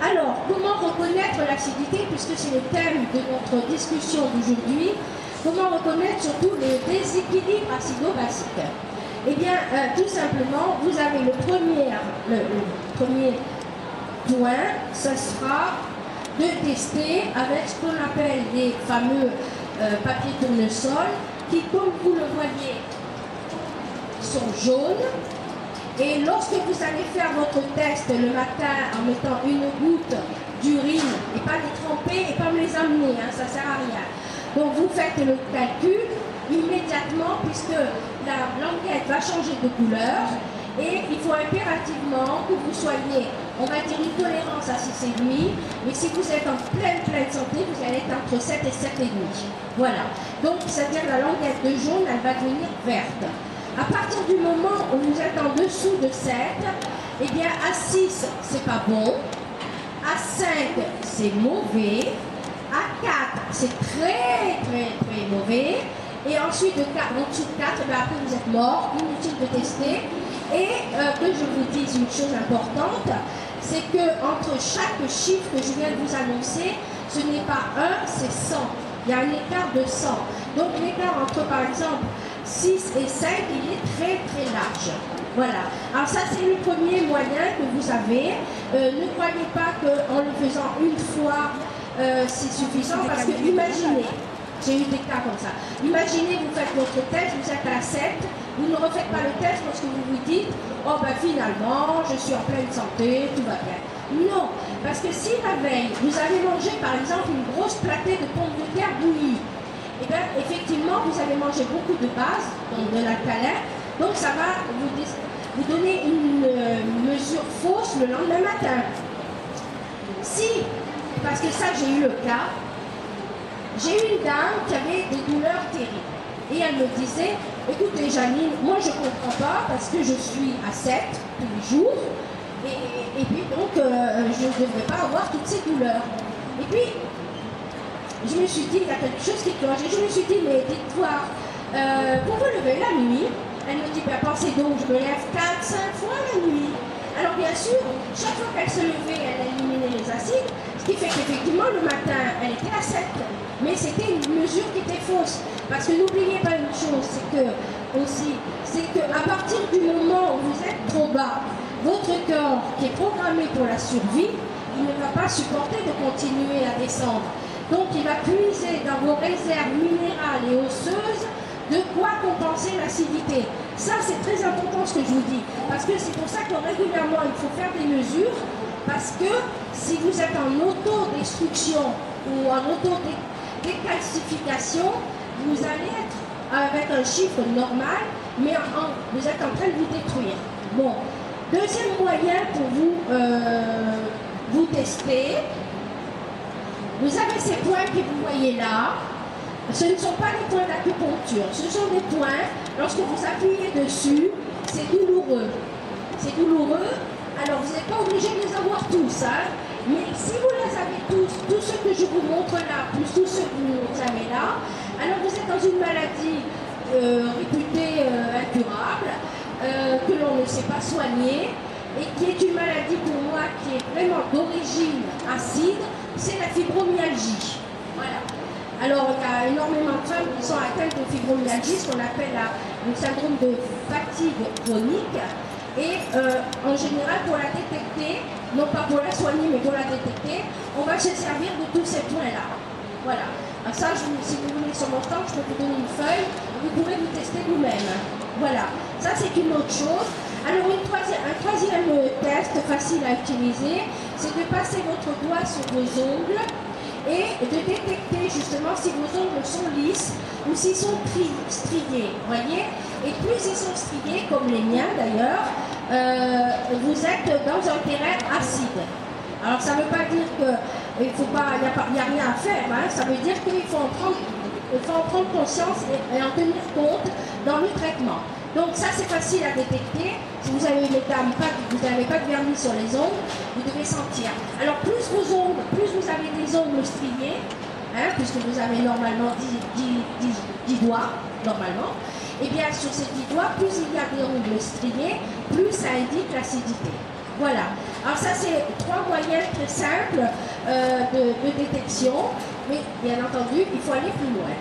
Alors, comment reconnaître l'acidité, puisque c'est le thème de notre discussion d'aujourd'hui, comment reconnaître surtout le déséquilibre acido-basique? Eh bien, tout simplement, vous avez le premier point, ce sera de tester avec ce qu'on appelle les fameux papiers tournesol, qui, comme vous le voyez, sont jaunes. Et lorsque vous allez faire votre test le matin en mettant une goutte d'urine, et pas les tremper et pas me les amener, hein, ça ne sert à rien. Donc vous faites le calcul immédiatement puisque la languette va changer de couleur et il faut impérativement que vous soyez, on va dire, une tolérance à 6,5, mais si vous êtes en pleine santé, vous allez être entre 7 et 7,5. Voilà. Donc, c'est-à-dire la languette de jaune, elle va devenir verte. À partir du moment où vous êtes en dessous de 7, eh bien à 6, c'est pas bon. À 5, c'est mauvais. À 4, c'est très mauvais. Et ensuite, en dessous de 4, ben après vous êtes mort, inutile de tester. Et que je vous dise une chose importante, c'est que entre chaque chiffre que je viens de vous annoncer, ce n'est pas 1, c'est 100. Il y a un écart de 100. Donc l'écart entre, par exemple, 6 et 5, il est très large. Voilà. Alors ça, c'est le premier moyen que vous avez. Ne croyez pas qu'en le faisant une fois, c'est suffisant, parce que imaginez, j'ai eu des cas comme ça. Imaginez, vous faites votre test, vous êtes à 7, vous ne refaites pas le test parce que vous vous dites, oh ben finalement, je suis en pleine santé, tout va bien. Non, parce que si la veille, vous avez mangé par exemple une grosse platée de pommes de terre bouillies, et bien effectivement, vous avez mangé beaucoup de base, donc de l'alcalin, donc ça va vous donner une mesure fausse le lendemain matin. Si, parce que ça j'ai eu le cas, j'ai eu une dame qui avait des douleurs terribles. Et elle me disait, écoutez Janine, moi je ne comprends pas parce que je suis à 7 tous les jours. Et puis donc, je ne devrais pas avoir toutes ces douleurs. Et puis, je me suis dit, il y a quelque chose qui cloche. Et je me suis dit, mais dites-moi, pour vous lever la nuit, elle me dit, ben, pensez donc, je me lève 4-5 fois la nuit. Alors bien sûr, chaque fois qu'elle se levait, elle éliminait les acides, ce qui fait qu'effectivement, le matin, elle était à 7. Mais c'était une mesure qui était fausse. Parce que n'oubliez pas une chose, c'est qu'à partir du moment où vous êtes trop bas, votre corps qui est programmé pour la survie, il ne va pas supporter de continuer à descendre. Donc il va puiser dans vos réserves minérales et osseuses de quoi compenser l'acidité. Ça c'est très important ce que je vous dis. Parce que c'est pour ça que régulièrement il faut faire des mesures. Parce que si vous êtes en autodestruction ou en autodécalcification, vous allez être avec un chiffre normal, mais vous êtes en train de vous détruire. Bon. Deuxième moyen pour vous tester, vous avez ces points que vous voyez là. Ce ne sont pas des points d'acupuncture, ce sont des points, lorsque vous appuyez dessus, c'est douloureux. C'est douloureux, alors vous n'êtes pas obligé de les avoir tous, hein, mais si vous les avez tous ceux que je vous montre là, plus tous ceux que vous avez là, alors vous êtes dans une maladie réputée incurable, que l'on ne sait pas soigner, et qui est une maladie pour moi qui est vraiment d'origine acide, c'est la fibromyalgie. Voilà. Alors il y a énormément de femmes qui sont atteintes de fibromyalgie, ce qu'on appelle le syndrome de fatigue chronique, et en général pour la détecter, non pas pour la soigner mais pour la détecter, on va se servir de tous ces points-là. Voilà. Alors ça, si vous voulez sur mon stand, je peux vous donner une feuille, vous pourrez vous tester vous-même. Voilà. Ça, c'est une autre chose. Alors, un troisième test facile à utiliser, c'est de passer votre doigt sur vos ongles et de détecter justement si vos ongles sont lisses ou s'ils sont striés. Voyez. Et plus ils sont striés, comme les miens d'ailleurs, vous êtes dans un terrain acide. Alors, ça ne veut pas dire qu'il n'y a rien à faire, hein. Ça veut dire qu'il faut en prendre conscience et en tenir compte dans le traitement. Donc ça c'est facile à détecter. Si vous avez mesdames, vous n'avez pas de vernis sur les ongles, vous devez sentir. Alors plus vous avez des ongles striés, hein, puisque vous avez normalement 10 doigts, normalement, et bien sur ces 10 doigts, plus il y a des ongles striés, plus ça indique l'acidité. Voilà. Alors ça, c'est 3 moyens très simples de détection, mais bien entendu, il faut aller plus loin.